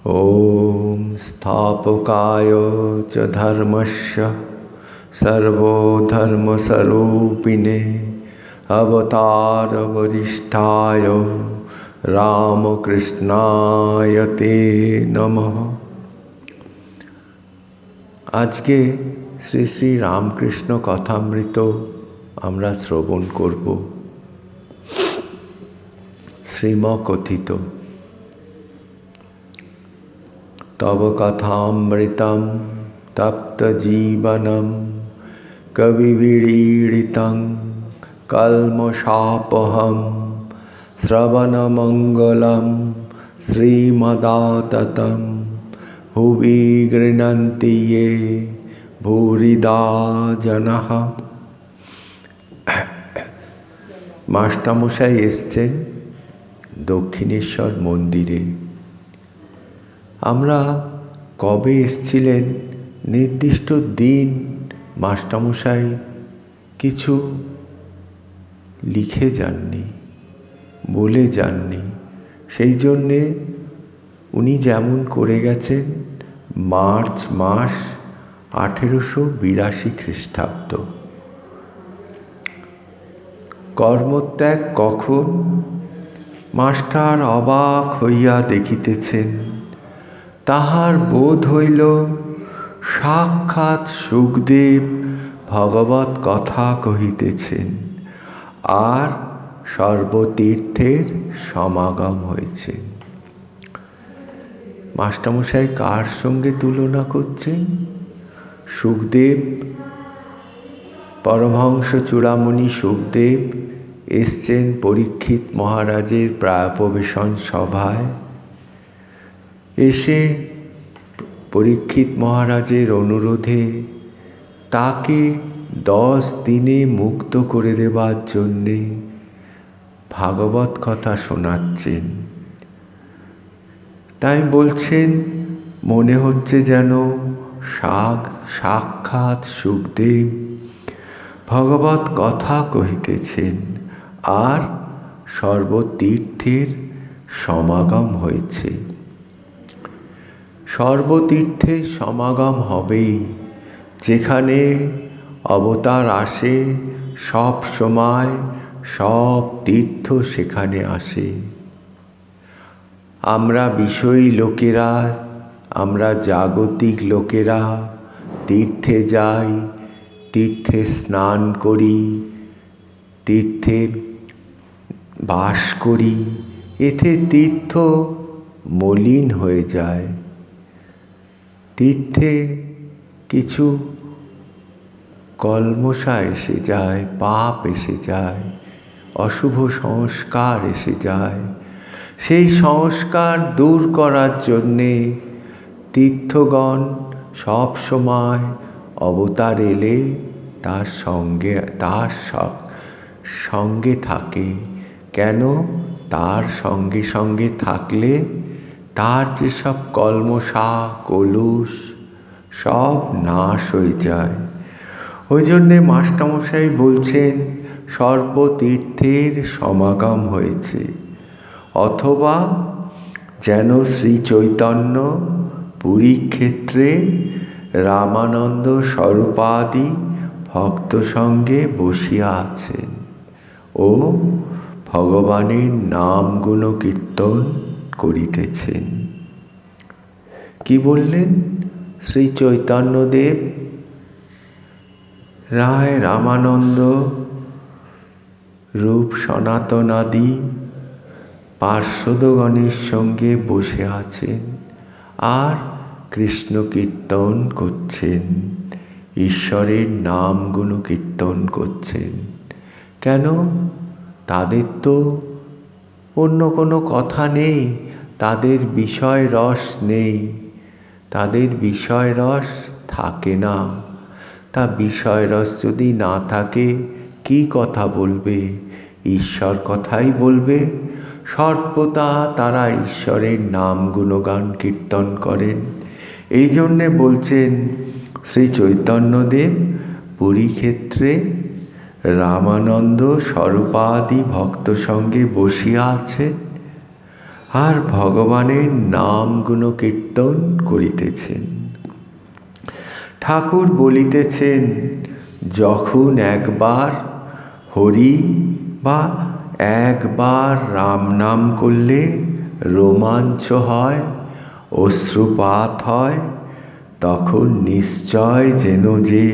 ॐ स्थापकाय च धर्मस्य सर्वधर्मस्वरूपिणे अवतारवरिष्ठाय রামকৃষ্ণায় তে নমঃ। আজকে শ্রী শ্রী রামকৃষ্ণ কথামৃত আমরা শ্রবণ করব। শ্রীমকথিত তব কথামৃতম তপ্ত জীবনম কবিবিড়ীড়িতং কল্মষাপহম শ্রবণমঙ্গলম শ্রীমদাততম হুবি গৃণন্তি ये ভূরিদা জনঃ। মাস্টারমশাই এসছেন দক্ষিণেশ্বর মন্দিরে। আমরা কবে এসছিলেন নির্দিষ্ট দিন মাস্টারমশাই কিছু লিখে যাননি, বলে যাননি। সেই জন্যে উনি যেমন করে গেছেন মার্চ মাস 1882 খ্রিস্টাব্দ। কর্মত্যাগ কখন? মাস্টার অবাক হইয়া দেখিতেছেন। তাহার বোধ হইল সাক্ষাৎ সুখদেব ভগবৎ কথা কহিতেছেন, আর সর্বতীর্থের সমাগম হয়েছে। মাস্টারমশাই কার সঙ্গে তুলনা করছেন? সুখদেব, পরমহংস চূড়ামণি সুখদেব এসছেন পরীক্ষিত মহারাজের প্রায়োপবেশন সভায়। এসে পরীক্ষিত মহারাজের অনুরোধে তাকে 10 দিনে মুক্ত করে দেবার জন্যে ভাগবত কথা শোনাচ্ছেন। তাই বলছেন মনে হচ্ছে যেন সাক্ষাৎ সুখদেব ভগবত কথা কহিতেছেন, আর সর্বতীর্থের সমাগম হয়েছে। সর্বতীর্থের সমাগম হবেই। যেখানে অবতার আসে সব সময় সব তীর্থ সেখানে আসে। আমরা বিষয়ী লোকেরা, আমরা জাগতিক লোকেরা তীর্থে যাই, তীর্থে স্নান করি, তীর্থে বাস করি। এতে তীর্থ মলিন হয়ে যায়। তীর্থে কিছু কলমশা এসে যায়, পাপ এসে যায়, অশুভ সংস্কার এসে যায়। সেই সংস্কার দূর করার জন্যে তীর্থগণ সব সময় অবতার এলে তার সঙ্গে থাকে। কেন? তার সঙ্গে সঙ্গে থাকলে তার যেসব কলমশা কলুষ সব নাশ হয়ে যায়। ওই জন্যে মাস্টারমশাই বলছেন সর্বতীর্থের সমাগম হয়েছে। অথবা যেন শ্রী চৈতন্য পুরী ক্ষেত্রে রামানন্দ স্বরূপাদি ভক্ত সঙ্গে বসিয়া আছেন ও ভগবানের নাম গুণ কীর্তন করিতেছেন। কি বললেন? শ্রী চৈতন্যদেব রায় রামানন্দ রূপ সনাতনাদি পার্শ্বদগণের সঙ্গে বসে আছেন আর কৃষ্ণ কীর্তন করছেন, ঈশ্বরের নাম গুণ কীর্তন করছেন। কেন? তাদের তো অন্য কোনো কথা নেই, তাদের বিষয় রস নেই, তাদের বিষয় রস থাকে না। তা বিষয় রস যদি না থাকে কি কথা বলবে? ঈশ্বর কথাই বলবে। সর্বদা তারা ঈশ্বরের নাম গুণগান কীর্তন করেন। এই জন্যে বলছেন শ্রী চৈতন্যদেব পুরী ক্ষেত্রে রামানন্দ স্বরূপাদি ভক্ত সঙ্গে বসিয়া আছেন আর ভগবানের নাম গুণকীর্তন করিতেছেন। ঠাকুর বলিতেছেন, যখন একবার হরি বা একবার রাম নাম করলে রোমাঞ্চ হয়, অশ্রুপাত হয়, তখন নিশ্চয় যেন যে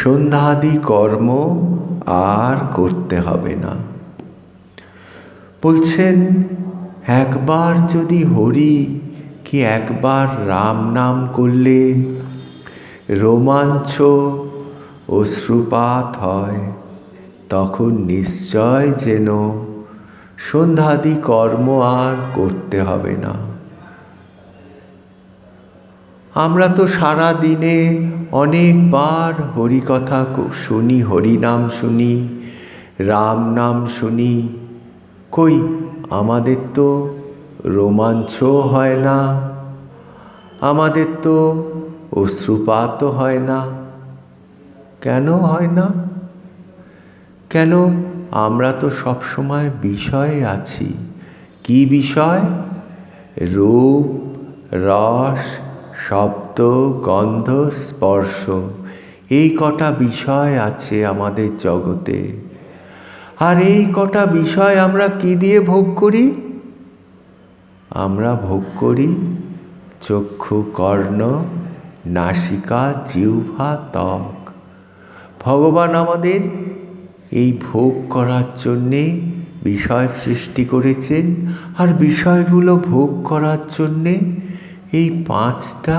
সন্ধ্যাদি কর্ম আর করতে হবে না। বলছেন, একবার যদি হরি কি একবার রাম নাম করলে রোমাঞ্চ অশ্রুপাত হয়, তখন নিশ্চয় যেন সন্ধ্যাদি কর্ম আর করতে হবে না। আমরা তো সারা দিনে অনেকবার হরিকথা শুনি, হরিনাম শুনি, রাম নাম শুনি, কই আমাদের তো রোমাঞ্চ হয় না, আমাদের তো অশ্রুপাতও হয় না। কেন হয় না? কেন? আমরা তো সবসময় বিষয়ে আছি। কি বিষয়? রূপ, রস, শব্দ, গন্ধ, স্পর্শ, এই কটা বিষয় আছে আমাদের জগতে। আর এই কটা বিষয় আমরা কি দিয়ে ভোগ করি? আমরা ভোগ করি চক্ষু, কর্ণ, নাসিকা, জিহ্বা, ত্বক। ভগবান আমাদের এই ভোগ করার জন্যে বিষয় সৃষ্টি করেছেন, আর বিষয়গুলো ভোগ করার জন্যে এই 5টা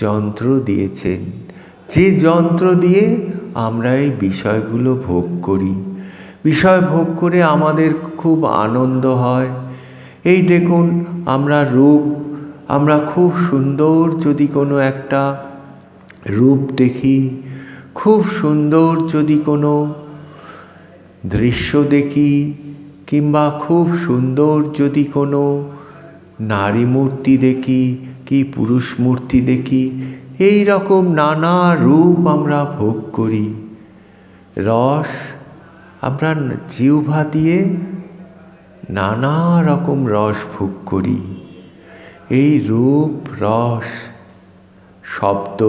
যন্ত্র দিয়েছেন, যে যন্ত্র দিয়ে আমরা এই বিষয়গুলো ভোগ করি। বিষয় ভোগ করে আমাদের খুব আনন্দ হয়। এই দেখুন, আমরা রূপ, আমরা খুব সুন্দর যদি কোনো একটা রূপ দেখি, খুব সুন্দর যদি কোনো দৃশ্য দেখি, কিংবা খুব সুন্দর যদি কোনো নারী মূর্তি দেখি কি পুরুষ মূর্তি দেখি, এই রকম নানা রূপ আমরা ভোগ করি। রস, আমরা জিহ্বা দিয়ে নানা রকম রস ভোগ করি। এই রূপ, রস, শব্দ,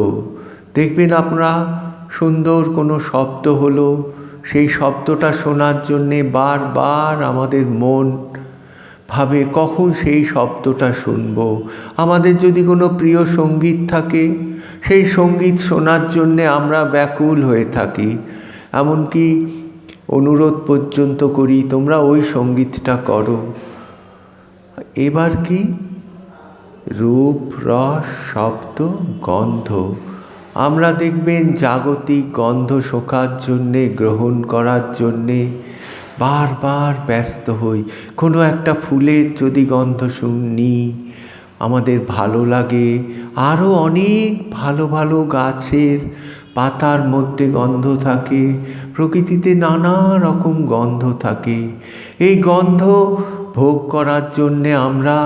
দেখবেন আপনারা সুন্দর কোনো শব্দ হলো, সেই শব্দটা শোনার জন্যে বারবার আমাদের মন ভাবে কখন সেই শব্দটা শুনব। আমাদের যদি কোনো প্রিয় সঙ্গীত থাকে, সেই সঙ্গীত শোনার জন্যে আমরা ব্যাকুল হয়ে থাকি, এমনকি অনুরোধ পর্যন্ত করি, তোমরা ওই সঙ্গীতটা করো। এবার কি? রূপ, রস, শব্দ, গন্ধ, আমরা দেখবেন জাগতিক গন্ধ শোকার জন্যে, গ্রহণ করার জন্যে বারবার ব্যস্ত হই। কোনো একটা ফুলের যদি গন্ধ শুনি, আমাদের ভালো লাগে। আরও অনেক ভালো ভালো গাছের পাতার মধ্যে গন্ধ থাকে, প্রকৃতিতে নানা রকম গন্ধ থাকে। এই গন্ধ ভোগ করার জন্যে আমরা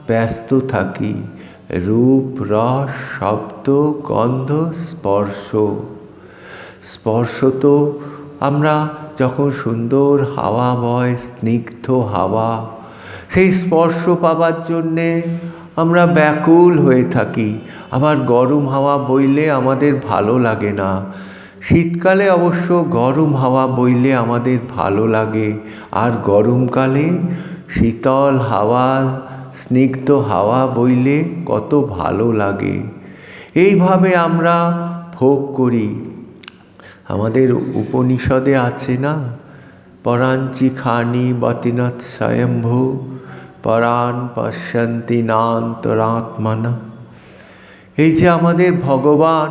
ব্যস্ত থাকি। রূপ, রস, শব্দ, গন্ধ, স্পর্শ। স্পর্শ তো আমরা যখন সুন্দর হাওয়া বয়, স্নিগ্ধ হাওয়া, সেই স্পর্শ পাবার জন্যে আমরা ব্যাকুল হয়ে থাকি। আবার গরম হাওয়া বইলে আমাদের ভালো লাগে না। শীতকালে অবশ্য গরম হাওয়া বইলে আমাদের ভালো লাগে, আর গরমকালে শীতল হাওয়া, স্নিগ্ধ হাওয়া বইলে কত ভালো লাগে। এইভাবে আমরা ভোগ করি। আমাদের উপনিষদে আছে না, পরাঞ্চি খানি বতিনাথ স্বয়ম্ভু পরাণ পশ্যন্তি নান্তরাত্মনা। এই যে আমাদের ভগবান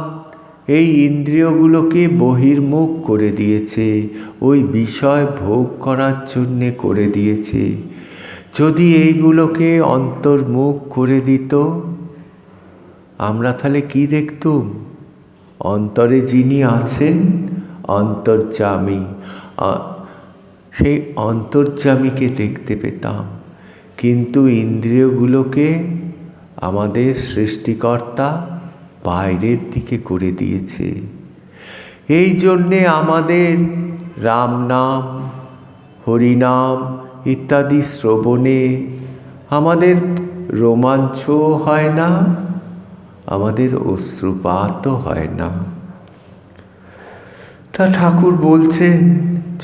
এই ইন্দ্রিয়গুলোকে বহির্মুখ করে দিয়েছে, ওই বিষয় ভোগ করার জন্যে করে দিয়েছে। যদি এইগুলোকে অন্তর্মুখ করে দিত, আমরা তাহলে কি দেখতুম? অন্তরে যিনি আছেন অন্তর্যামী, সেই অন্তর্যামীকে দেখতে পেতাম। কিন্তু ইন্দ্রিয়গুলোকে আমাদের সৃষ্টিকর্তা বাইরের দিকে করে দিয়েছে। এই জন্যে আমাদের রাম নাম, হরিনাম ইত্যাদি শ্রবণে আমাদের রোমাঞ্চও হয় না, আমাদের অশ্রুপাতও হয় না। তা ঠাকুর বলছেন,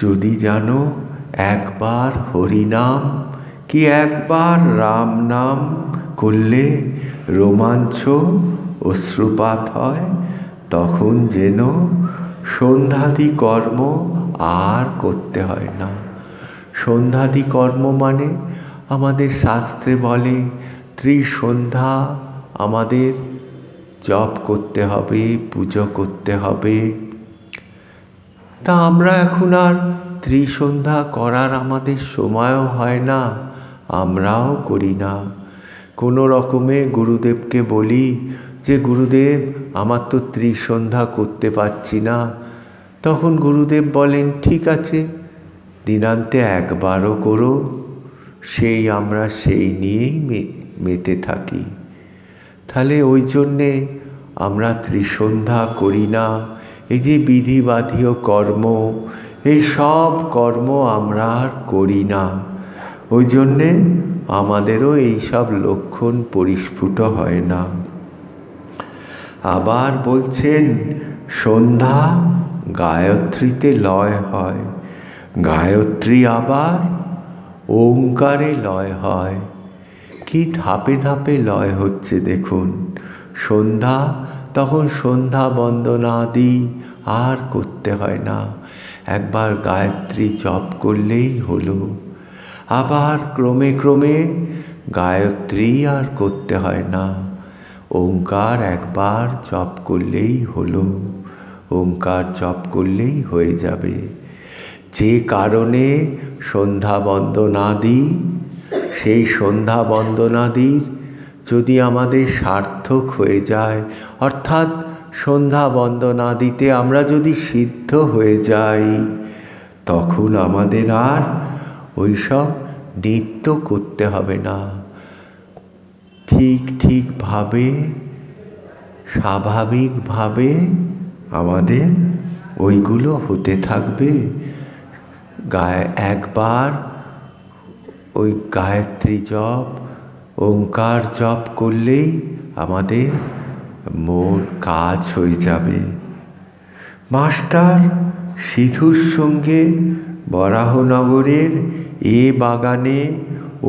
যদি জানো একবার হরিনাম কি একবার রাম নাম করলে রোমাঞ্চ অশ্রুপাত হয়, তখন যেন সন্ধ্যাদি কর্ম আর করতে হয় না। সন্ধ্যাদি কর্ম মানে আমাদের শাস্ত্রে বলে ত্রিসন্ধ্যা আমাদের জপ করতে হবে, পুজো করতে হবে। তা আমরা এখন আর ত্রিসন্ধ্যা করার আমাদের সময়ও হয় না, আমরাও করি না। কোনো রকমে গুরুদেবকে বলি যে গুরুদেব আমার তো ত্রিসন্ধ্যা করতে পারছি না। তখন গুরুদেব বলেন, ঠিক আছে, দিনান্তে একবারও করো। আমরা সেই নিয়েই মেতে থাকি। তাহলে ওই জন্যে আমরা ত্রিসন্ধ্যা করি না। এই যে বিধিবাধীয় কর্ম, এই সব কর্ম আমরা আর করি না। ওই জন্যে আমাদেরও এই সব লক্ষণ পরিস্ফুট হয় না। আবার বলছেন, সন্ধ্যা গায়ত্রীতে লয় হয়, গায়ত্রী আবার ওঙ্কারে লয় হয়। কি ধাপে ধাপে লয় হচ্ছে দেখুন। সন্ধ্যা, তখন সন্ধ্যা বন্দনাদি আর করতে হয় না, একবার গায়ত্রী জপ করলেই হলো। আবার ক্রমে ক্রমে গায়ত্রী আর করতে হয় না, ওঙ্কার একবার জপ করলেই হলো, ওঙ্কার জপ করলেই হয়ে যাবে। যে কারণে সন্ধ্যা বন্দনাদি, সেই সন্ধ্যা বন্দনাদির যদি আমাদের সার্থক হয়ে যায়, অর্থাৎ সন্ধ্যা বন্দনাদিতে আমরা যদি সিদ্ধ হয়ে যাই, তখন আমাদের আর ওইসব নিত্য করতে হবে না। ঠিকভাবে স্বাভাবিকভাবে আমাদের ওইগুলো হতে থাকবে। একবার ওই গায়ত্রী জপ, ওঙ্কার জপ করলেই আমাদের মোর কাজ হয়ে যাবে। মাস্টার সিধুর সঙ্গে বরাহনগরের বাগানে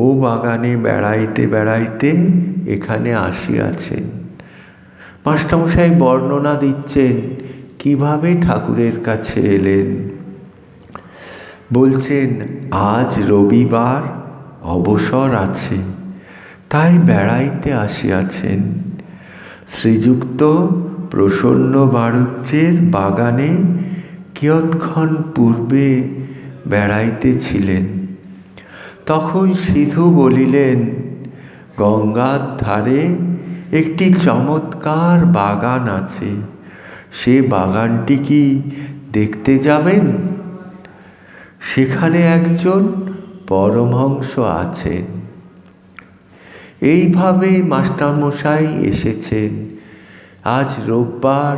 ও বাগানে বেড়াইতে বেড়াইতে এখানে আসিয়াছেন। মাস্টারমশাই বর্ণনা দিচ্ছেন কিভাবে ঠাকুরের কাছে এলেন। বলছেন, আজ রবিবার, অবসর আছে, তাই বেড়াইতে আসিয়াছেন। শ্রীযুক্ত প্রসন্ন বাড়ুজ্যের বাগানে কিয়ৎক্ষণ পূর্বে বেড়াইতেছিলেন। তখন সিধু বলিলেন, গঙ্গার ধারে একটি চমৎকার বাগান আছে, সে বাগানটি কি দেখতে যাবেন? সেখানে একজন পরমহংস আছেন। এইভাবে মাস্টারমশাই এসেছেন। আজ রোববার,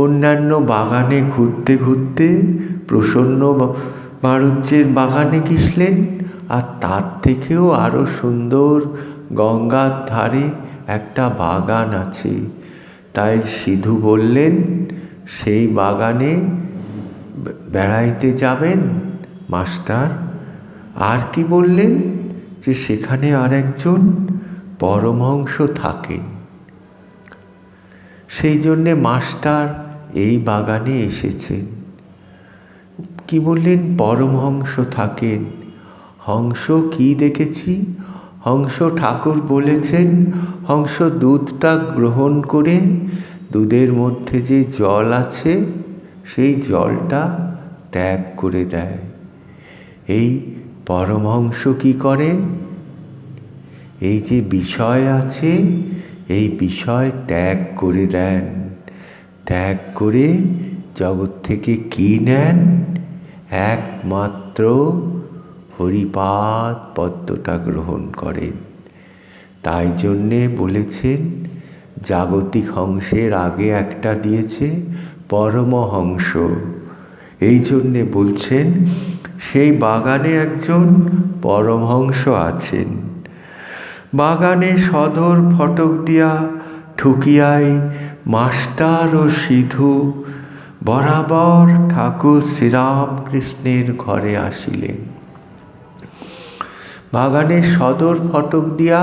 অন্যান্য বাগানে ঘুরতে ঘুরতে প্রসন্ন বাড়ুজ্যের বাগানে গেছিলেন। আর তার থেকেও আরো সুন্দর গঙ্গার ধারে একটা বাগান আছে। তাই সিধু বললেন, সেই বাগানে বেড়াইতে যাবেন মাস্টার। আর কি বললেন, যে সেখানে আর একজন পরমহংস থাকেন। সেই জন্যে মাস্টার এই বাগানে এসেছেন। কি বললেন, পরমহংস থাকেন। হংস কি দেখেছি? হংস ঠাকুর বলেছেন, হংস দুধটা গ্রহণ করে দুধের মধ্যে যে জল আছে সেই জলটা ত্যাগ করে দেয়। এই পরমহংস কি করেন? এই যে বিষয় আছে, এই বিষয় ত্যাগ করে দেন। ত্যাগ করে জগৎ থেকে কি নেন? একমাত্র হরিপাদ পদ্মটা গ্রহণ করেন। তাই জন্যে বলেছেন, জাগতিক হংসের আগে একটা দিয়েছে পরমহংস। এই জন্যে বলছেন, সেই বাগানে একজন পরমহংস আছেন। বাগানে সদর ফটক দিয়া ঠুকিয়াই মাস্টার ও সিধু বরাবর ঠাকুর শ্রীরামকৃষ্ণের ঘরে আসিলেন। বাগানের সদর ফটক দিয়া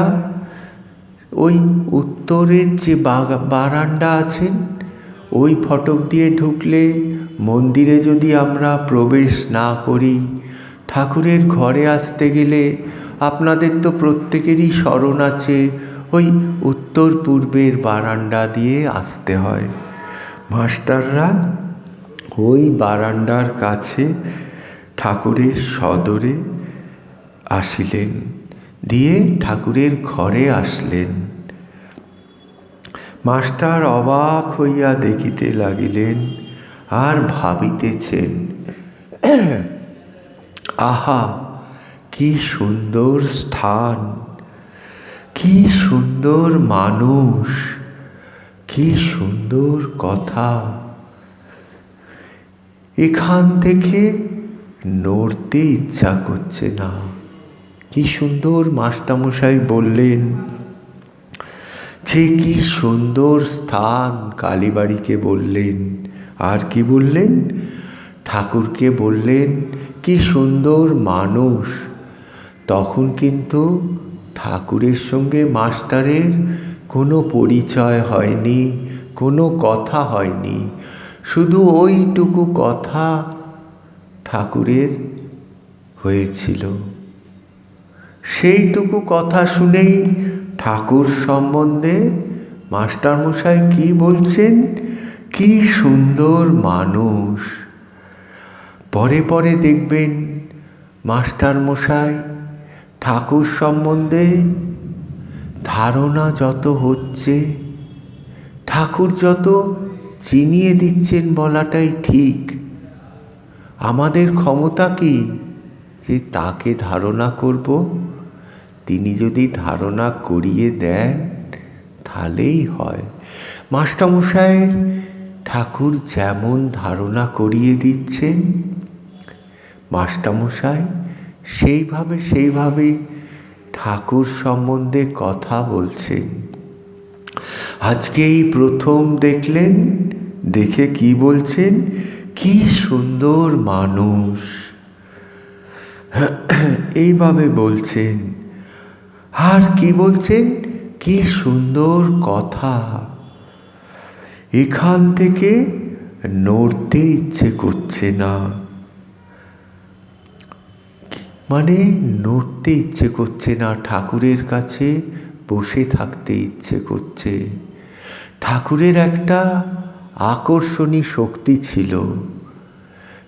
ওই উত্তরের যে বারান্দা আছেন, ওই ফটক দিয়ে ঢুকলে মন্দিরে যদি আমরা প্রবেশ না করি, ঠাকুরের ঘরে আসতে গেলে আপনাদের তো প্রত্যেকেরই স্মরণ আছে, ওই উত্তর পূর্বের বারান্দা দিয়ে আসতে হয়। মাস্টাররা ওই বারান্দার কাছে ঠাকুরের সদরে আসিলেন, দিয়ে ঠাকুরের ঘরে আসলেন। মাস্টার অবাক হইয়া দেখিতে লাগিলেন আর ভাবিতেছেন, আহা, কি সুন্দর স্থান, কি সুন্দর মানুষ, কি সুন্দর কথা, এখান থেকে নড়তে ইচ্ছা করছে না। কি সুন্দর মাস্টারমশাই বললেন যে কি সুন্দর স্থান, কালীবাড়িকে বললেন, আর কি বললেন, ঠাকুরকে বললেন কি সুন্দর মানুষ। তখন কিন্তু ঠাকুরের সঙ্গে মাস্টারের কোনো পরিচয় হয়নি, কোনো কথা হয়নি, শুধু ওইটুকু কথা ঠাকুরের হয়েছিল। সেইটুকু কথা শুনেই ঠাকুর সম্বন্ধে মাস্টারমশাই কি বলছেন, কি সুন্দর মানুষ। পরে পরে দেখবেন মাস্টারমশাই ঠাকুর সম্বন্ধে ধারণা যত হচ্ছে, ঠাকুর যত চিনিয়ে দিচ্ছেন বলাটাই ঠিক। আমাদের ক্ষমতা কি যে তাকে ধারণা করব? তিনি যদি ধারণা করিয়ে দেন তাহলেই হয়। মাস্টারমশাইয়ের ঠাকুর যেমন ধারণা করিয়ে দিচ্ছেন, মাস্টারমশাই সেইভাবে ঠাকুর সম্বন্ধে কথা বলছেন। আজকে এই প্রথম দেখলেন, দেখে কি বলছেন, কি সুন্দর মানুষ, এইভাবে বলছেন। আর কি বলছেন, কি সুন্দর কথা, এখান থেকে নড়তে ইচ্ছে করছে না। মানে নড়তে ইচ্ছে করছে না, ঠাকুরের কাছে বসে থাকতে ইচ্ছে করছে। ঠাকুরের একটা আকর্ষণী শক্তি ছিল,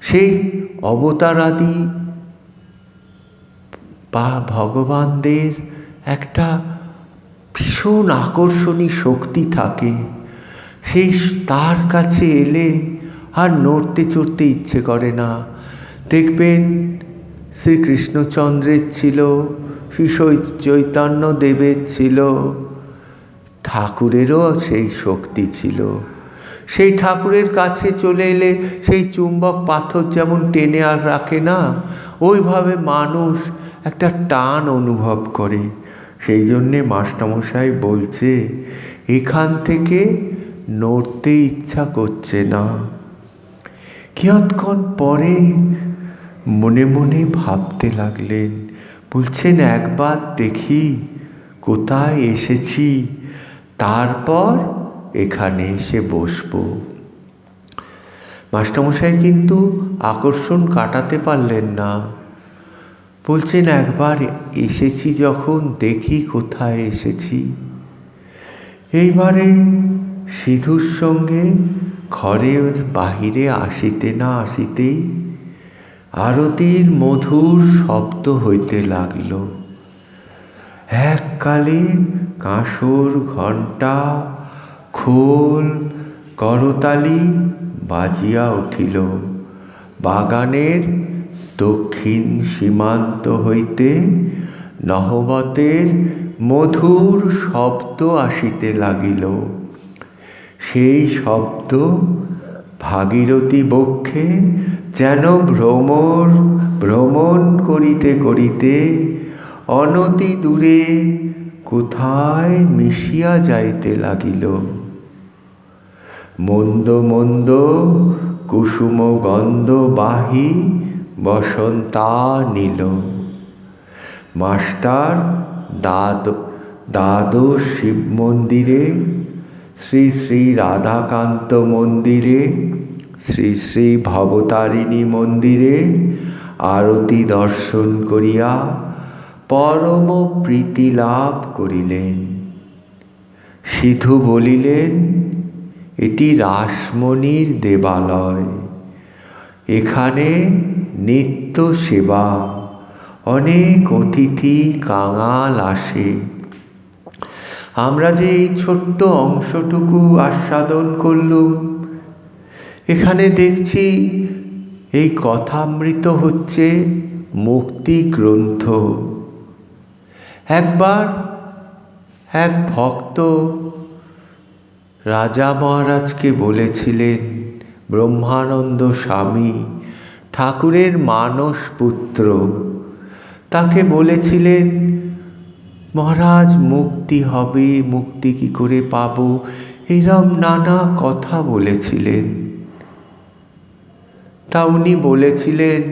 সেই অবতারাদি বা ভগবানদের একটা ভীষণ আকর্ষণী শক্তি থাকে। সেই তার কাছে এলে আর নড়তে চড়তে ইচ্ছে করে না। দেখবেন শ্রীকৃষ্ণচন্দ্রের ছিল, শ্রী চৈতন্য দেবের ছিল, ঠাকুরেরও সেই শক্তি ছিল। সেই ঠাকুরের কাছে চলে এলে সেই চুম্বক পাথর যেমন টেনে আর রাখে না, ওইভাবে মানুষ একটা টান অনুভব করে। সেই জন্যে মাস্টারমশাই বলছে এখান থেকে নড়তে ইচ্ছা করছে না। কিয়ৎক্ষণ পরে মনে মনে ভাবতে লাগলেন, বলছেন একবার দেখি কোথায় এসেছি, তারপর এখানে এসে বসব। মাস্টারমশাই কিন্তু আকর্ষণ কাটাতে পারলেন না। বলছেন একবার এসেছি যখন, দেখি কোথায় এসেছি। এইবারে সিধুর সঙ্গে ঘরের বাহিরে আসিতে না আসিতেই আরতির মধুর শব্দ হইতে লাগল। এককালে কাঁসর, ঘণ্টা, খোল, করতালি বাজিয়া উঠিল। বাগানের দক্ষিণ সীমান্ত হইতে নহবতের মধুর শব্দ আসিতে লাগিল। সেই শব্দ ভাগীরথী বক্ষে যেন ভ্রমণ করিতে করিতে অনতি দূরে কোথায় মিশিয়া যাইতে লাগিল। মন্দ মন্দ কুসুম গন্ধ বাহি বসন্তানিল। মাস্টার দ্বাদশ শিব মন্দিরে, শ্রী শ্রী রাধাকান্ত মন্দিরে, শ্রী শ্রী ভবতারিণী মন্দিরে আরতি দর্শন করিয়া পরম প্রীতি লাভ করিলেন। সিধু বলিলেন, এটি রাসমণির দেবালয়, এখানে নিত্য সেবা, অনেক অতিথি কাঙাল আসে। আমরা যে এই ছোট্ট অংশটুকু আস্বাদন করলুম, এখানে দেখছি এই কথামৃত হচ্ছে মুক্তি গ্রন্থ। একবার এক ভক্ত রাজা মহারাজকে বলেছিলেন, ব্রহ্মানন্দ স্বামী ঠাকুরের মানস পুত্র, তাকে বলেছিলেন, মহারাজ মুক্তি হবে, মুক্তি কি করে পাব, এরম নানা কথা বলেছিলেন। তা উনি বলেছিলেন,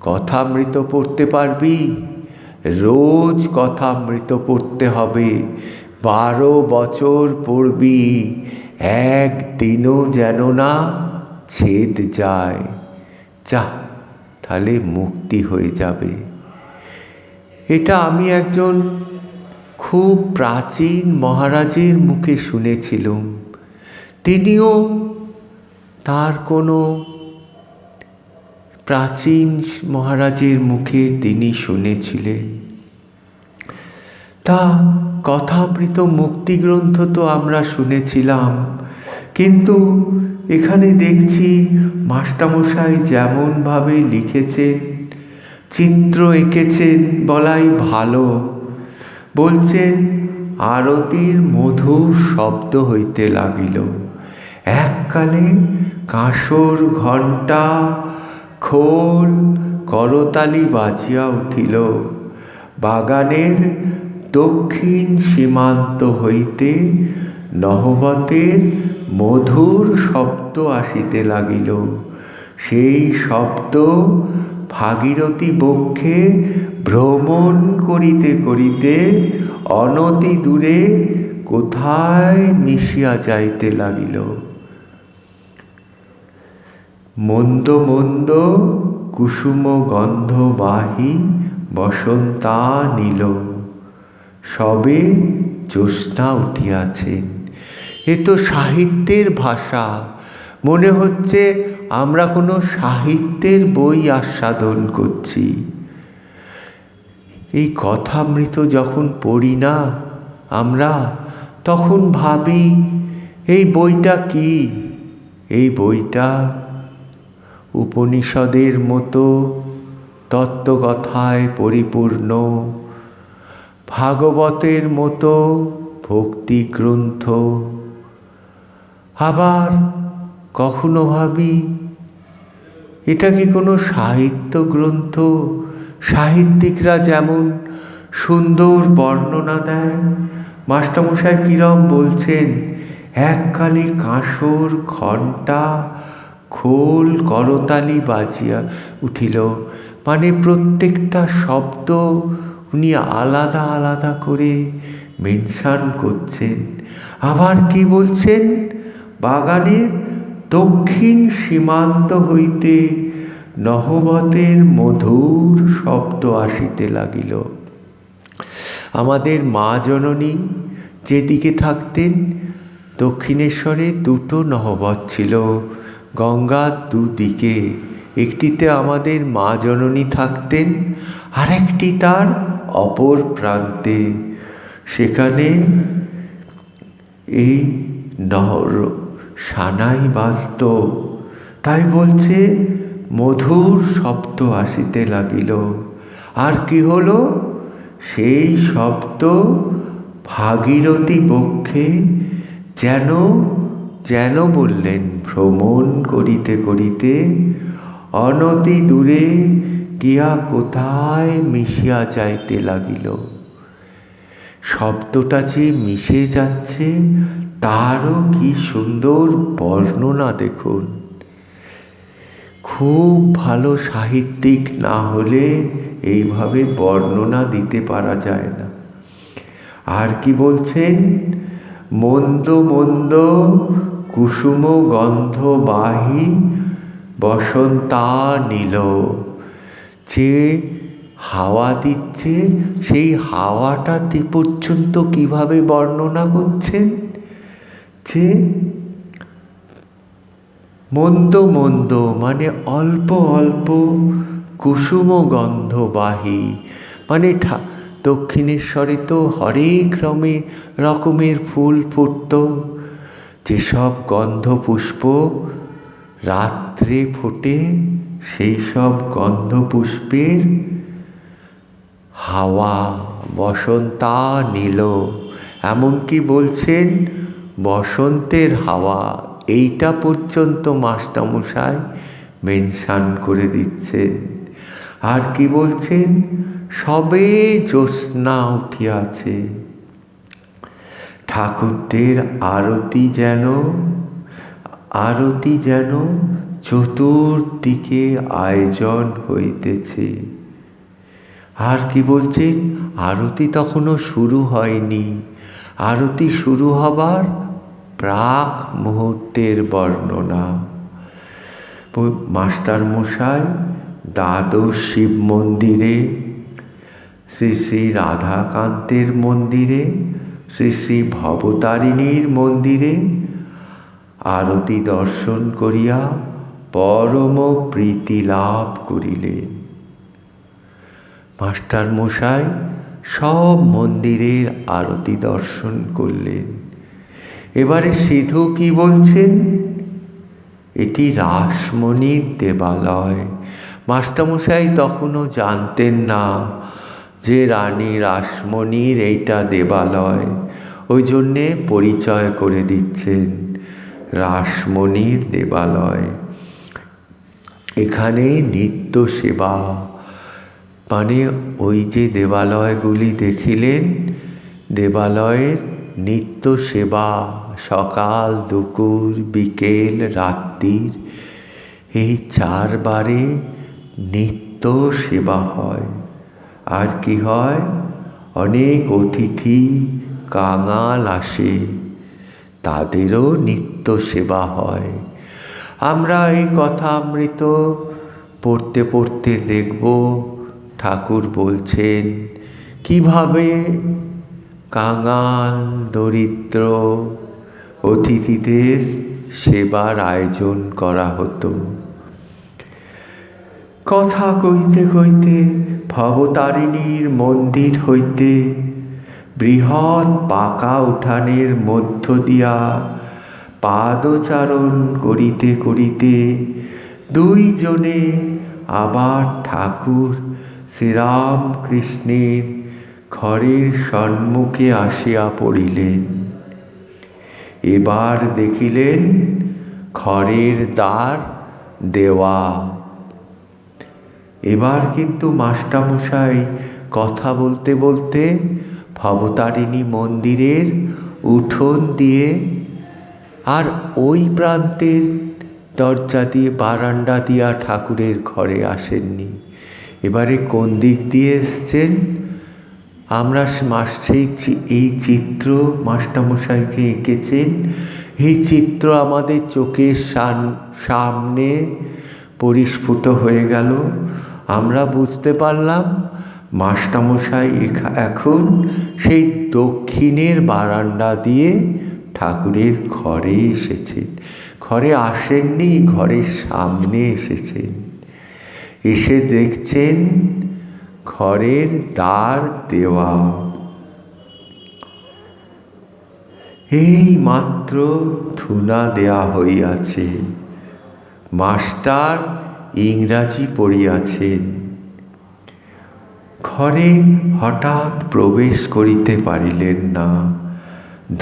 কথামৃত পড়তে পারবি? রোজ কথামৃত পড়তে হবে, 12 বছর পড়বি, একদিনও যেন না ছেদ যায়, যা তাহলে মুক্তি হয়ে যাবে। এটা আমি একজন খুব প্রাচীন মহারাজের মুখে শুনেছিলাম। তিনিও তার কোনো প্রাচীন মহারাজের মুখে তিনি শুনেছিলেন। তা কথামৃত মুক্তি গ্রন্থ তো আমরা শুনেছিলাম, কিন্তু এখানে দেখছি মাস্টারমশাই যেমনভাবে লিখেছেন, চিত্র এঁকেছেন বলাই ভালো। বলছেন, আরতির মধুর শব্দ হইতে লাগিল। এককালে কাঁসর ঘণ্টা খোল করতালি বাজিয়া উঠিল। বাগানের দক্ষিণ সীমান্ত হইতে নহবতের মধুর শব্দ আসিতে লাগিল। সেই শব্দ ভাগীরথী বক্ষে ভ্রমণ করিতে করিতে অনতি দূরে কোথায় মিশিয়া যাইতে লাগিল। মন্দ মন্দ কুসুম গন্ধ বাহি বসন্তানিল। সবে জ্যোৎস্না উঠিয়াছেন। এ তো সাহিত্যের ভাষা, মনে হচ্ছে আমরা কোনো সাহিত্যের বই আস্বাদন করছি। এই কথামৃত যখন পড়ি না আমরা, তখন ভাবি এই বইটা কি? এই বইটা উপনিষদের মতো তত্ত্বকথায় পরিপূর্ণ, ভাগবতের মতো ভক্তি গ্রন্থ। আবার কখনো ভাবি এটা কি কোনো সাহিত্য গ্রন্থ? সাহিত্যিকরা যেমন সুন্দর বর্ণনা দেয়, মাস্টারমশাই কিরম বলছেন, এককালে কাঁসর ঘণ্টা খোল করতালি বাজিয়া উঠিল, মানে প্রত্যেকটা শব্দ উনি আলাদা আলাদা করে মেনশন করছেন। আবার কি বলছেন, বাগানের দক্ষিণ সীমান্ত হইতে নহবতের মধুর শব্দ আসিতে লাগিল। আমাদের মা জননী যেদিকে থাকতেন, দক্ষিণেশ্বরে 2টো নহবত ছিল, গঙ্গার দুদিকে। একটিতে আমাদের মা জননী থাকতেন, আরেকটি তার অপর প্রান্তে। সেখানে এই সানাই বাজত, তাই বলছে মধুর শব্দ আসিতে লাগিল। আর কি হলো, সেই শব্দ ভাগীরথী বক্ষে যেন যেন বললেন ভ্রমণ করিতে করিতে অনতি দূরে গিয়া কোথায় মিশিয়া যাইতে লাগিল। শব্দটা যে মিশে যাচ্ছে তারও কি সুন্দর বর্ণনা দেখুন। খুব ভালো সাহিত্যিক না হলে এইভাবে বর্ণনা দিতে পারা যায় না। আর কি বলছেন? মন্দ মন্দ কুসুম গন্ধ বাহি বসন্তানিল। যে হাওয়া দিচ্ছে সেই হাওয়াটাতে পর্যন্ত কিভাবে বর্ণনা করছেন যে মন্দ মন্দ মানে অল্প অল্প, কুসুম গন্ধ বাহি মানে দক্ষিণেশ্বরে তো হরেক রকমের ফুল ফুটত, যেসব গন্ধ পুষ্প রাত্রে ফোটে সেই সব গন্ধ পুষ্পের হাওয়া বসন্তানিল। এমনকি বলছেন বসন্তের হাওয়া, এইটা পর্যন্ত মাস্টারমশাই মেনশন করে দিচ্ছেন। আর কি বলছেন? সবে জ্যোৎস্না উঠিয়াছে, ঠাকুরদের আরতি যেন চতুর্দিকে আয়োজন হইতেছে। আর কি বলছেন? আরতি তখনও শুরু হয়নি, আরতি শুরু হবার প্রাক মুহূর্তের বর্ণনা। মাস্টারমশাই দ্বাদশ শিব মন্দিরে, শ্রী শ্রী রাধাকান্তের মন্দিরে, শ্রী শ্রী ভবতারিণীর মন্দিরে আরতি দর্শন করিয়া পরম প্রীতি লাভ করিলেন। মাস্টারমশাই সব মন্দিরের আরতি দর্শন করলেন। এবারে সিধু কি বলছেন? এটি রাসমণির দেবালয়। মাস্টারমশাই তখনও জানতেন না যে রানী রাসমণির এইটা দেবালয়, ওই জন্যে পরিচয় করে দিচ্ছেন রাসমণির দেবালয়। এখানে নিত্য সেবা, মানে ওই যে দেবালয়গুলি দেখিলেন, দেবালয়ের নিত্য সেবা সকাল দুপুর বিকেল রাত্রির এই 4 বারে নিত্য সেবা হয়। আর কি হয়? অনেক অতিথি কাঙাল আসে, তাদেরও নিত্য সেবা হয়। আমরা এই কথামৃত পড়তে পড়তে দেখব ঠাকুর বলছেন কিভাবে কাঙাল দরিদ্র অতিথিদের সেবার আয়োজন করা হতো। কথা কইতে কইতে ভবতারিণীর মন্দির হইতে বৃহৎ পাকা উঠানের মধ্য দিয়া পাদচারণ করিতে করিতে 2 জনে আবার ঠাকুর শ্রীরামকৃষ্ণের ঘরের সম্মুখে আসিয়া পড়িলেন। এবার দেখিলেন ঘরের দ্বার দেওয়া। এবার কিন্তু মাস্টারমশাই কথা বলতে বলতে ভবতারিণী মন্দিরের উঠোন দিয়ে আর ওই প্রান্তের দরজা দিয়ে বারান্দা দিয়া ঠাকুরের ঘরে আসেননি। এবারে কোন দিক দিয়ে এসছেন? আমরা এই চিত্র মাস্টারমশাই যে এঁকেছেন, এই চিত্র আমাদের চোখের সামনে পরিস্ফুট হয়ে গেল। আমরা বুঝতে পারলাম মাস্টারমশাই এখন সেই দক্ষিণের বারান্দা দিয়ে ঠাকুরের ঘরে এসেছেন। ঘরে আসেননি, ঘরের সামনে এসেছেন। এসে দেখছেন ঘরের দ্বার দেওয়া। এই মাত্র ধুনা দেয়া হইয়াছে, মাস্টার ইংরাজি পড়িয়াছেন। ঘরে হঠাৎ প্রবেশ করিতে পারিলেন না।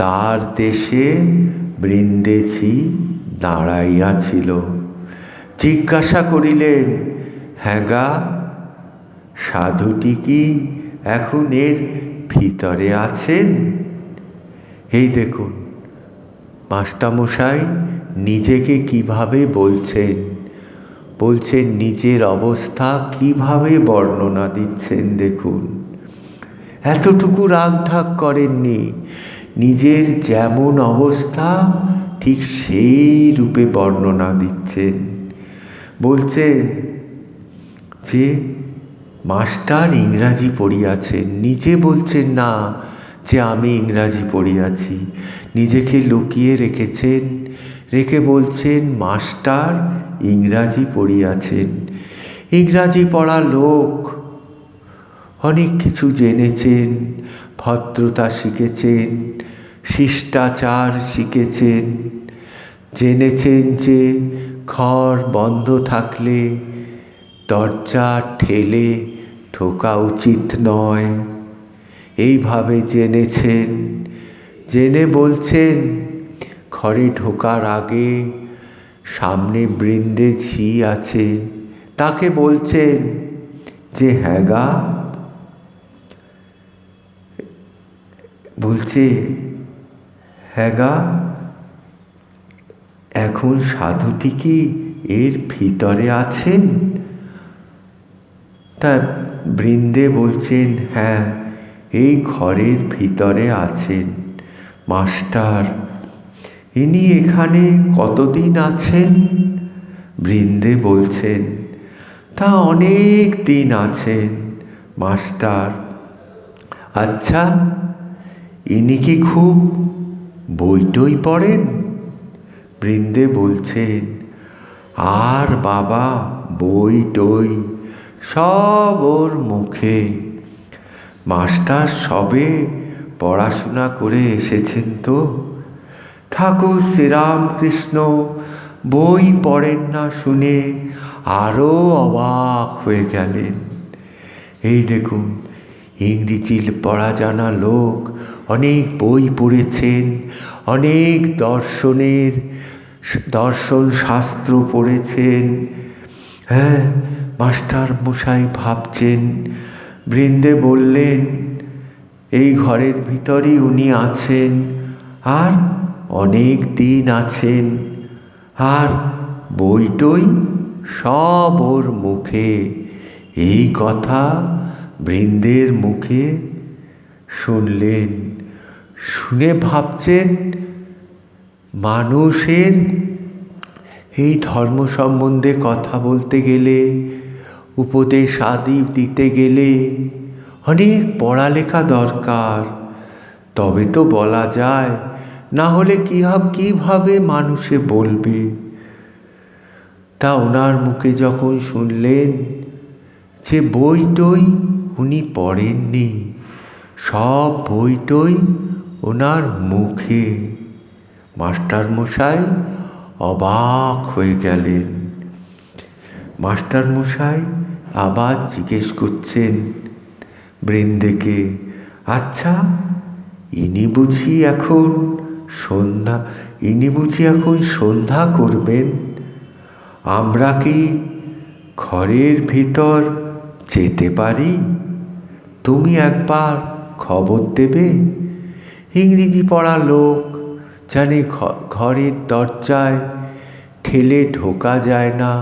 দ্বার দেশে বৃন্দেছি দাঁড়াইয়াছিল। জিজ্ঞাসা করিলেন, হ্যাঁ গা, সাধুটি কি এখন এর ভিতরে আছেন? এই দেখুন মাস্টারমশাই নিজেকে কিভাবে বলছেন, নিজের অবস্থা কিভাবে বর্ণনা দিচ্ছেন। দেখুন এতটুকু রাগঢাক করেননি, নিজের যেমন অবস্থা ঠিক সেই রূপে বর্ণনা দিচ্ছেন। বলছেন যে মাস্টার ইংরাজি পড়িয়াছেন, নিজে বলছেন না যে আমি ইংরাজি পড়িয়াছি, নিজেকে লুকিয়ে রেখেছেন, রেখে বলছেন মাস্টার ইংরাজি পড়িয়াছেন। ইংরাজি পড়া লোক, অনেক কিছু জেনেছেন, ভদ্রতা শিখেছেন, শিষ্টাচার শিখেছেন, জেনেছেন যে ঘর বন্ধ থাকলে দরজা ঠেলে ঢোকা উচিত নয়, এইভাবে জেনেছেন। জেনে বলছেন ঘরে ঢোকার আগে সামনে বৃন্দে ঝি আছে, তাকে বলছেন যে হ্যাঁ গা, বলছে হ্যাঁ গা, এখন সাধুটি কি এর ভিতরে আছেন? তা বৃন্দে বলছেন হ্যাঁ, এই ঘরের ভিতরে আছেন। মাস্টার ইনি এখানে কতদিন আছেন? বৃন্দে বলছেন তা অনেক দিন আছেন। মাস্টার আচ্ছা, ইনি কি খুব বই টই পড়েন? বৃন্দে বলছেন আর বাবা, বই টই সব ওর মুখে। মাস্টার সবে পড়াশোনা করে এসেছেন তো, ঠাকুর শ্রীরামকৃষ্ণ বই পড়েন না শুনে আরও অবাক হয়ে গেলেন। এই দেখুন ইংরেজি পড়া জানা লোক, অনেক বই পড়েছেন, অনেক দর্শন শাস্ত্র পড়েছেন। হ্যাঁ, মাস্টার মশাই ভাবছেন। বৃন্দে বললেন এই ঘরের ভিতরেই উনি আছেন, আর অনেক দিন আছেন, আর বই টই সব ওর মুখে। এই কথা বৃন্দের মুখে শুনলেন, শুনে ভাবছেন মানুষের এই ধর্ম সম্বন্ধে কথা বলতে গেলে, উপদেশ আদি দিতে গেলে অনেক পড়ালেখা দরকার, তবে তো বলা যায়, না হলে কিভাবে মানুষে বলবে। তা ওনার মুখে যখন শুনলেন যে বই টই উনি পড়েননি, সব বই টই ওনার মুখে, মাস্টারমশাই অবাক হয়ে গেলেন। মাস্টারমশাই আবার জিজ্ঞেস করছেন বৃন্দেকে, আচ্ছা ইনি বুঝি এখন সন্ধ্যা করবেন? আমরা কি ঘরের ভিতর যেতে পারি? তুমি একবার খবর দেবে। ইংরেজি পড়া লোক জানে ঘরের দরজায় ঠেলে ঢোকা যায় না,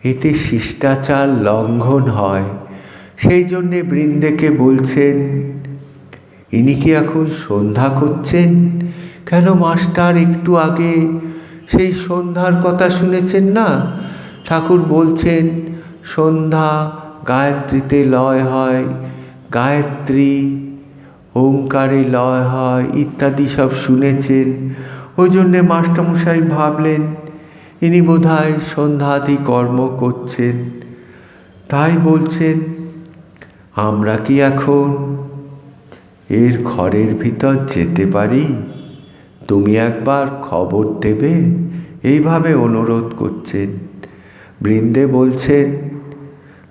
এতে শিষ্টাচার লঙ্ঘন হয়। সেই জন্যে বৃন্দেকে বলছেন ইনি কি এখন সন্ধ্যা করছেন? কেন মাস্টার একটু আগে সেই সন্ধ্যার কথা শুনেছেন না? ঠাকুর বলছেন সন্ধ্যা গায়ত্রীতে লয় হয়, গায়ত্রী ওঙ্কারে লয় হয় ইত্যাদি সব শুনেছেন। ওই জন্যে মাস্টারমশাই ভাবলেন ইনি বোধহয় সন্ধ্যাদি কর্ম করছেন, তাই বলছেন আমরা কি এখন এর ঘরের ভিতর যেতে পারি? তুমি একবার খবর দেবে, এইভাবে অনুরোধ করছেন। বৃন্দে বলছেন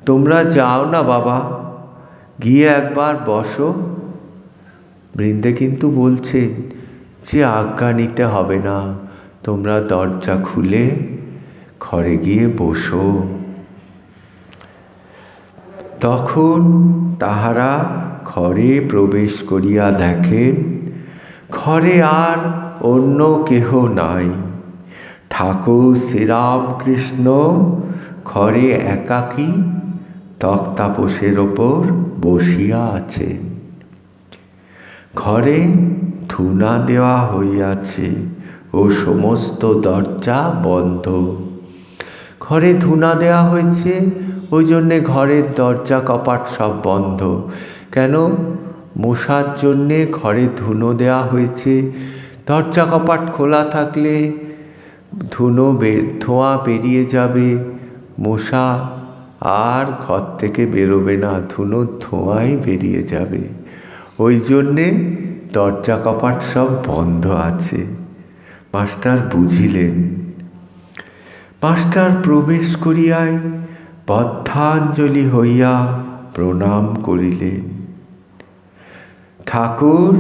তোমরা যাও না বাবা, গিয়ে একবার বসো। বৃন্দে কিন্তু বলছেন যে আজ্ঞা নিতে হবে না, তোমরা দরজা খুলে ঘরে গিয়ে বসো। তখন তাহারা ঘরে প্রবেশ করিয়া দেখেন ঘরে আর অন্য কেহ নাই। ঠাকুর শ্রীরামকৃষ্ণ ঘরে একাকী তক্তাপোষের ওপর বসিয়া আছেন। ঘরে ধূনা দেওয়া হইয়াছে ও সমস্ত দরজা বন্ধ। ঘরে ধূনা দেওয়া হয়েছে, ওই জন্যে ঘরের দরজা কপাট সব বন্ধ। কেন? মশার জন্যে ঘরে ধুনো দেওয়া হয়েছে। দরজা কপাট খোলা থাকলে ধোঁয়া বেরিয়ে যাবে, মশা আর ঘর থেকে বেরোবে না, ধুনোর ধোঁয়াই বেরিয়ে যাবে। ওই জন্যে দরজা কপাট সব বন্ধ আছে। মাস্টার বুঝিলেন। মাস্টার প্রবেশ করিয়াই বদ্ধাঞ্জলি হইয়া প্রণাম করিলেন। ঠাকুর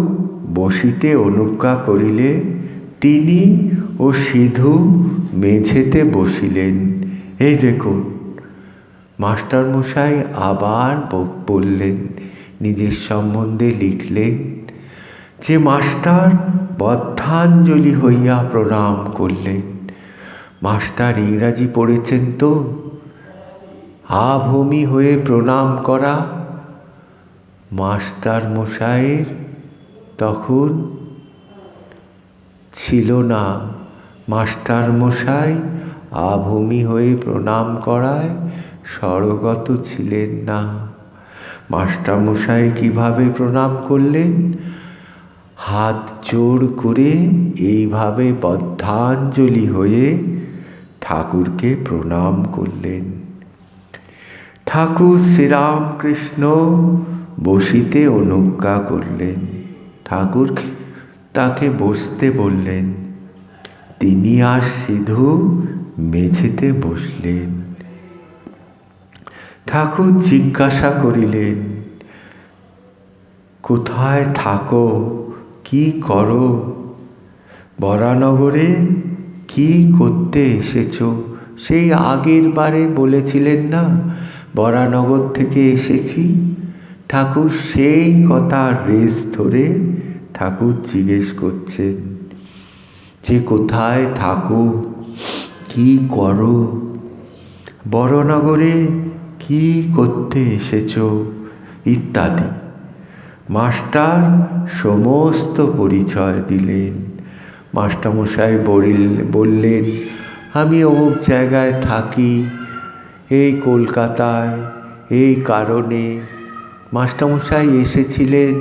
বসিতে অনুজ্ঞা করিলে তিনি ও সিধু মেঝেতে বসিলেন। এই দেখুন, মাস্টার মশাই আবার বললেন, নিজের সম্বন্ধে লিখলেন যে মাস্টার বদ্ধাঞ্জলি হইয়া প্রণাম করলেন। মাস্টার ইংরাজি পড়েছেন তো, আভূমি হয়ে প্রণাম করা। মাস্টার মশাইয়ের তখন ছিল না। মাস্টার মশাই আভূমি হয়ে প্রণাম করায় স্বর্গত ছিলেন না। মাস্টার মশাই কিভাবে প্রণাম করলেন? হাত জোড় করে এইভাবে বদ্ধাঞ্জলি হয়ে ঠাকুরকে প্রণাম করলেন। ঠাকুর শ্রীরামকৃষ্ণ বসিতে অনুজ্ঞা করলেন। ঠাকুর তাকে বসতে বললেন। তিনি আর সিধু মেঝেতে বসলেন। ঠাকুর জিজ্ঞাসা করিলেন, কোথায় থাকো, কি করো? বরানগরে কি করতে এসেছ? সেই আগের বারে বলেছিলেন না, বরানগর থেকে এসেছি। ঠাকুর সেই কথা রেশ ধরে ঠাকুর জিজ্ঞেস করছেন যে কোথায় থাকো, কি করো, বরানগরে কি করতে এসেছ ইত্যাদি। মাস্টার সমস্ত পরিচয় দিলেন। মাস্টারমশাই বললেন, আমি অমুক জায়গায় থাকি, এই কলকাতায়, এই কারণে। মাস্টারমশাই এসেছিলেন,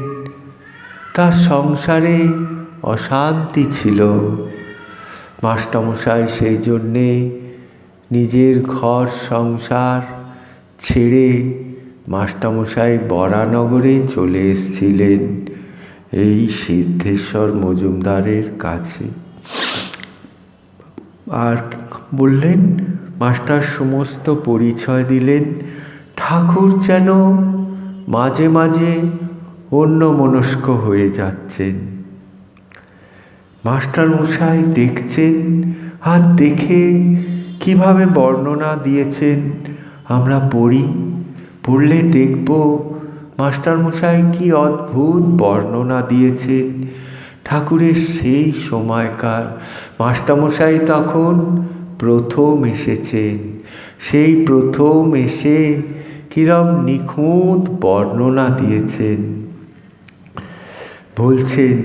তার সংসারে অশান্তি ছিল। মাস্টারমশাই সেই জন্যে নিজের ঘর সংসার ছেড়ে মাস্টারমশাই বরানগরে চলে এসেছিলেন, এই সিদ্ধেশ্বর মজুমদারের কাছে। আর বললেন, মাস্টার সমস্ত পরিচয় দিলেন। ঠাকুর যেন মাঝে মাঝে অন্যমনস্ক হয়ে যাচ্ছেন। মাস্টার মশাই দেখছেন, আর দেখে কিভাবে বর্ণনা দিয়েছেন আমরা পড়লে দেখব মাস্টার মশাই কি অদ্ভুত বর্ণনা দিয়েছেন ঠাকুরের সেই সময়কার। মাস্টারমশাই তখন প্রথম এসেছেন, সেই প্রথম এসে কিরম নিখুঁত বর্ণনা দিয়েছেন। বলছেন,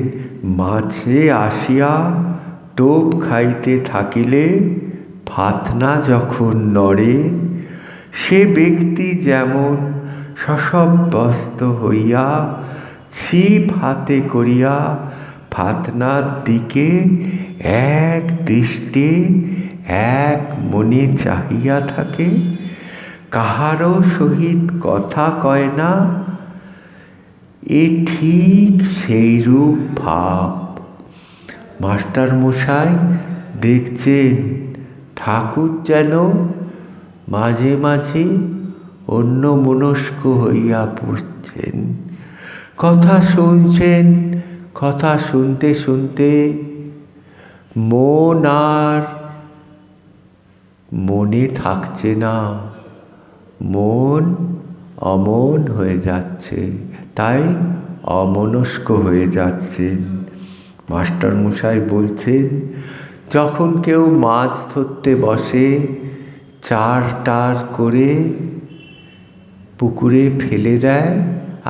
মাঝে আসিয়া টোপ খাইতে থাকিলে ফাতনা যখন নড়ে, সে ব্যক্তি যেমন সশব্যস্ত হইয়া ছিপ হাতে করিয়া ফাতনার দিকে এক দৃষ্টে এক মনে চাহিয়া থাকে, কাহারও সহিত কথা কয় না, এ ঠিক সেইরূপ ভাব। মাস্টার মশাই দেখছেন ঠাকুর যেন মাঝে মাঝে অন্যমনস্ক হইয়া পড়ছেন, কথা শুনছেন। কথা শুনতে শুনতে মন আর মনে থাকছে না, মন অমন হয়ে যাচ্ছে। তাই অমনস্ক হয়ে যাচ্ছেন। মাস্টারমশাই বলছেন, যখন কেউ মাছ ধরতে বসে, চার করে পুকুরে ফেলে দেয়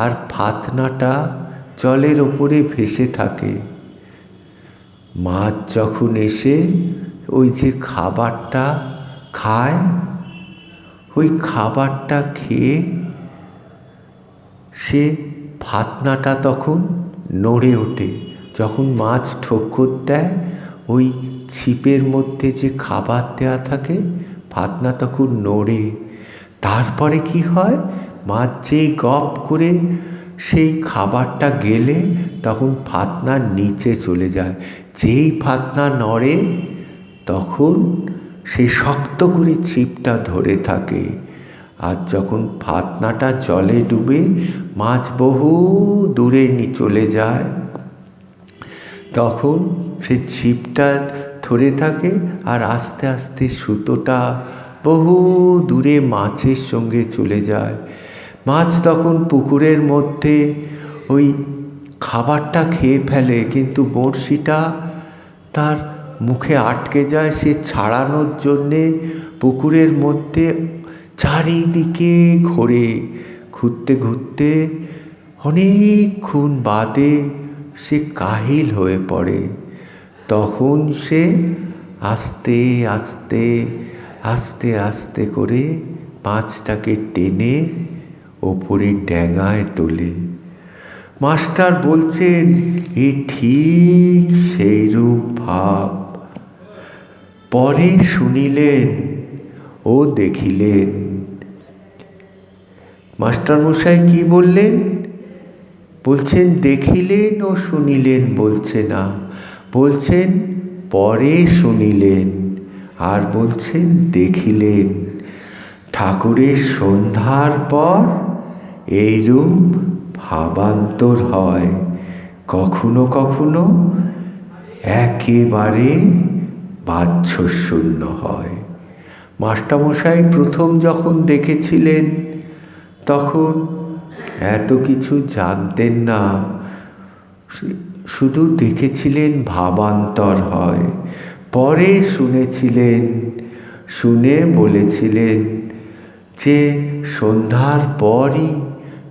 আর ফাতনাটা জলের ওপরে ভেসে থাকে। মাছ যখন এসে ওই যে খাবারটা খায়, ওই খাবারটা খেয়ে সে ফাতনাটা তখন নড়ে ওঠে। যখন মাছ ঠোক্কর দেয়, ওই ছিপের মধ্যে যে খাবার দেওয়া থাকে, ফাতনা তখন নড়ে। তারপরে কি হয়, মাছ যেই গপ করে সেই খাবারটা গেলে তখন ফাতনার নিচে চলে যায়। যেই ফাতনা নড়ে তখন সে শক্ত করে ছিপটা ধরে থাকে। আর যখন ফাতনাটা জলে ডুবে মাছ বহু দূরে চলে যায়, তখন সে ছিপটা ধরে থাকে আর আস্তে আস্তে সুতোটা বহু দূরে মাছের সঙ্গে চলে যায়। মাছ তখন পুকুরের মধ্যে ওই খাবারটা খেয়ে ফেলে, কিন্তু বড়শিটা তার মুখে আটকে যায়। সে ছাড়ানোর জন্যে পুকুরের মধ্যে চারিদিকে ঘুরতে ঘুরতে অনেকক্ষণ বাদে সে কাহিল হয়ে পড়ে। তখন সে আস্তে আস্তে আস্তে আস্তে করে মাছটাকে টেনে ওপরে ডেঙায় তোলে। মাস্টার বলছেন, এ ঠিক সেইরূপ ভাব। পরে শুনিলেন ও দেখিলেন। মাস্টারমশাই কি বললেন? বলছেন দেখিলেন ও শুনিলেন বলছে না, বলছেন পরে শুনিলেন আর বলছেন দেখিলেন। ঠাকুরের সন্ধ্যার পর এইরূপ ভাবান্তর হয়, কখনো কখনো একেবারে বাহ্যশূন্য হয়। মাস্টারমশাই প্রথম যখন দেখেছিলেন তখন এত কিছু জানতেন না, শুধু দেখেছিলেন ভাবান্তর হয়। পরে শুনেছিলেন, শুনে বলেছিলেন যে সন্ধ্যার পরই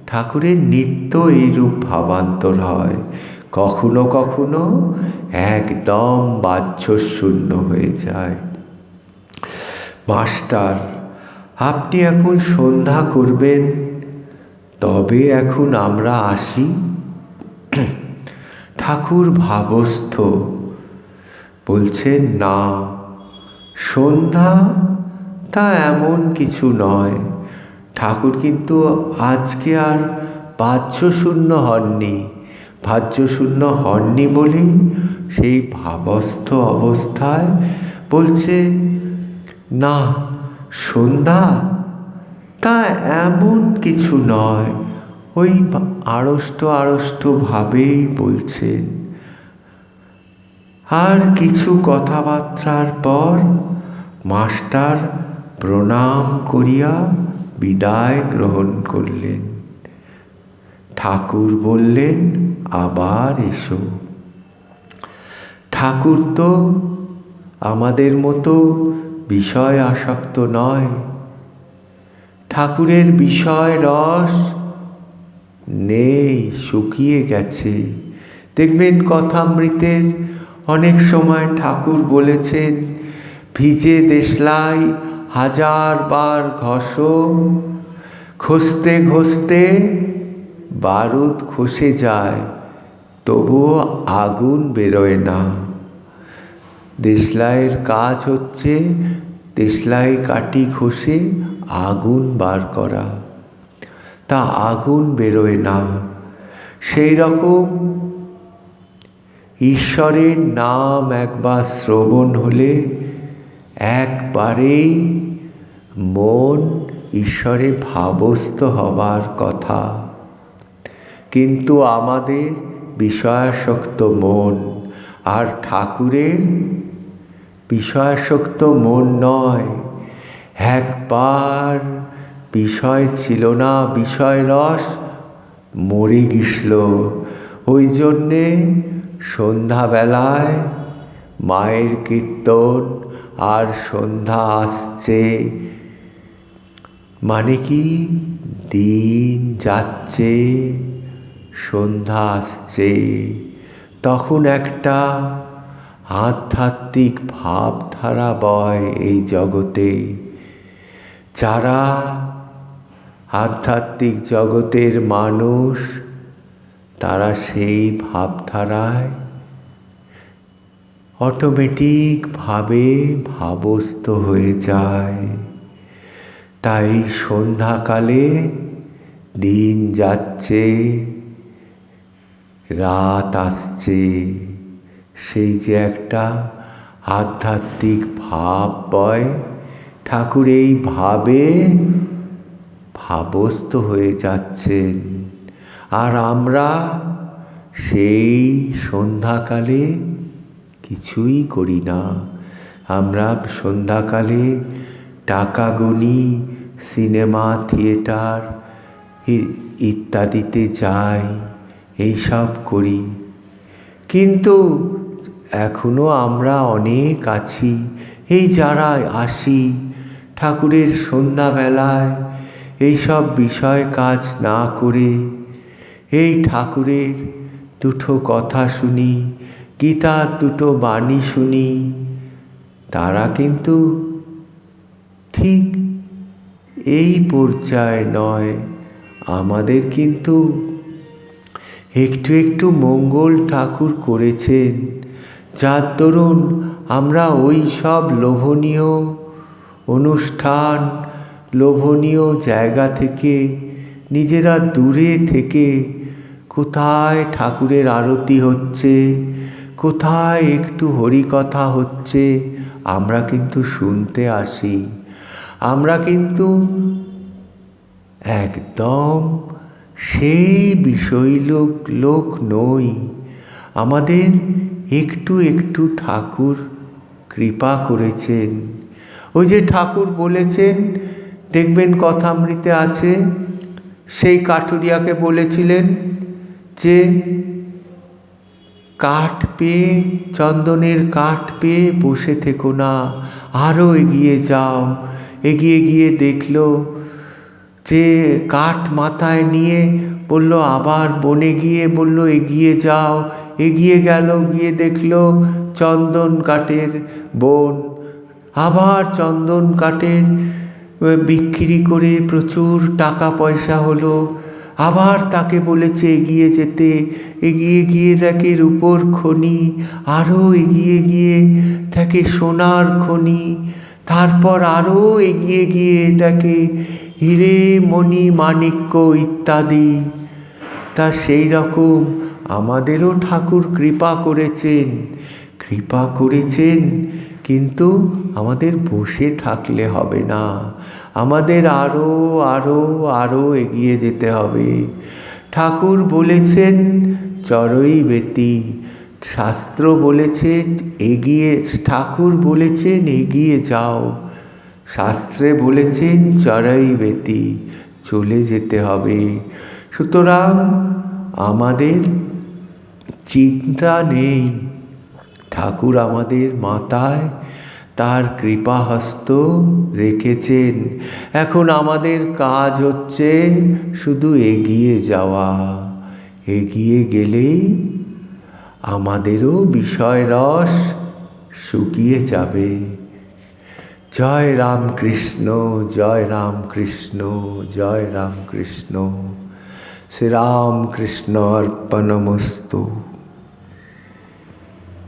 ঠাকুরের নিত্য এইরূপ ভাবান্তর হয়, কখনো কখনো একদম বাহ্যশূন্য হয়ে যায়। মাস্টার, আপনি এখন সন্ধ্যা করবেন, তবে এখন আমরা আসি। ঠাকুর ভাবস্থ, বলছেন না, সন্ধ্যা তা এমন কিছু নয়। ঠাকুর কিন্তু আজকে আর বাহ্যশূন্য হননি। বাহ্যশূন্য হননি বলেই সেই ভাবস্থ অবস্থায় বলছে, না, সন্ধ্যা তা এমন কিছু নয়। ওই আড়ষ্ট ভাবেই বলছেন। আর কিছু কথাবার্তার পর মাস্টার প্রণাম করিয়া বিদায় গ্রহণ করলেন। ঠাকুর বললেন, আবার এসো। ঠাকুর তো আমাদের মতো বিষয় আসক্ত নয়। ঠাকুরের বিষয় রস নেই, শুকিয়ে গেছে। দেখবেন কথামৃতের অনেক সময় ঠাকুর বলেছেন, ভিজে দেশলাই 1000 বার ঘষো, ঘষতে ঘষতে বারুদ খসে যায়, তবুও আগুন বেরোয় না। দেশলাইয়ের কাজ হচ্ছে দেশলাই কাঠি ঘষে আগুন বার করা, তা আগুন বেরোয় না। সেই রকম ঈশ্বরের নাম একবার শ্রবণ হলে একবারেই মন ঈশ্বরে ভাবস্থ হবার কথা। কিন্তু আমাদের বিষয়াসক্ত মন, আর ঠাকুরের বিষয়াসক্ত মন নয়। একবার বিষয় ছিল না, বিষয় রস মরে গেছিল। ওই জন্যে সন্ধ্যাবেলায় মায়ের কীর্তন আর সন্ধ্যা আসছে, মানে কি দিন যাচ্ছে সন্ধ্যা আসছে, তখন একটা আধ্যাত্মিক ভাবধারা বয় এই জগতে। যারা আধ্যাত্মিক জগতের মানুষ তারা সেই ভাবধারায় অটোমেটিকভাবে ভাবস্থ হয়ে যায়। তাই সন্ধ্যাকালে দিন যাচ্ছে, রাত আসছে, সেই যে একটা আধ্যাত্মিক ভাব বয়, ঠাকুর এই ভাবে ভাবস্থ হয়ে যাচ্ছেন। আর আমরা সেই সন্ধ্যাকালে কিছুই করি না। আমরা সন্ধ্যাকালে টাকা গুনি, সিনেমা থিয়েটার ইত্যাদিতে যাই, এইসব করি। কিন্তু এখনো আমরা অনেক আছি এই যারা আসি ঠাকুরের সন্ধ্যাবেলায়, এইসব বিষয় কাজ না করে এই ঠাকুরের দুটো কথা শুনি, গীতার দুটো বাণী শুনি, তারা কিন্তু ঠিক এই পর্যায়ে নয়। আমাদের কিন্তু একটু একটু মঙ্গল ঠাকুর করেছেন, যার দরুন আমরা ওই সব লোভনীয় অনুষ্ঠান, লোভনীয় জায়গা থেকে নিজেরা দূরে থেকে কোথায় ঠাকুরের আরতি হচ্ছে, কোথায় একটু হরিকথা হচ্ছে, আমরা কিন্তু শুনতে আসি। আমরা কিন্তু একদম সেই বিষয় লোক নই। আমাদের একটু একটু ঠাকুর কৃপা করেছেন। ওই যে ঠাকুর বলেছেন, দেখবেন কথামৃতে আছে, সেই কাঠুরিয়াকে বলেছিলেন যে কাঠ পেয়ে, চন্দনের কাঠ পেয়ে বসে থেকো না, আরও এগিয়ে যাও। এগিয়ে গিয়ে দেখলো যে কাঠ মাথায় নিয়ে বলল, আবার বনে গিয়ে বলল এগিয়ে যাও। এগিয়ে গেল, গিয়ে দেখলো চন্দন কাঠের বন। আবার চন্দন কাঠের বিক্রি করে প্রচুর টাকা পয়সা হলো। আবার তাকে বলেছে এগিয়ে যেতে, এগিয়ে গিয়ে দেখে রূপোর খনি, আরও এগিয়ে গিয়ে দেখে সোনার খনি, তারপর আরও এগিয়ে গিয়ে দেখে হিরে মণি মাণিক্য ইত্যাদি। তা সেই রকম আমাদেরও ঠাকুর কৃপা করেছেন, কিন্তু আমাদের বসে থাকলে হবে না, আমাদের আরও আরও আরও এগিয়ে যেতে হবে। ঠাকুর বলেছেন চরৈ বেতি, শাস্ত্র বলেছে এগিয়ে, ঠাকুর বলেছেন এগিয়ে যাও, শাস্ত্রে বলেছেন চরৈ বেতি, চলে যেতে হবে। সুতরাং আমাদের চিন্তা নেই, ঠাকুর আমাদের মাথায় তার কৃপাহস্ত রেখেছেন। এখন আমাদের কাজ হচ্ছে শুধু এগিয়ে যাওয়া। এগিয়ে গেলেই আমাদেরও বিষয় রস শুকিয়ে যাবে। জয় রামকৃষ্ণ, জয় রামকৃষ্ণ, জয় রামকৃষ্ণ। শ্রীরামকৃষ্ণ অর্পণমস্তু।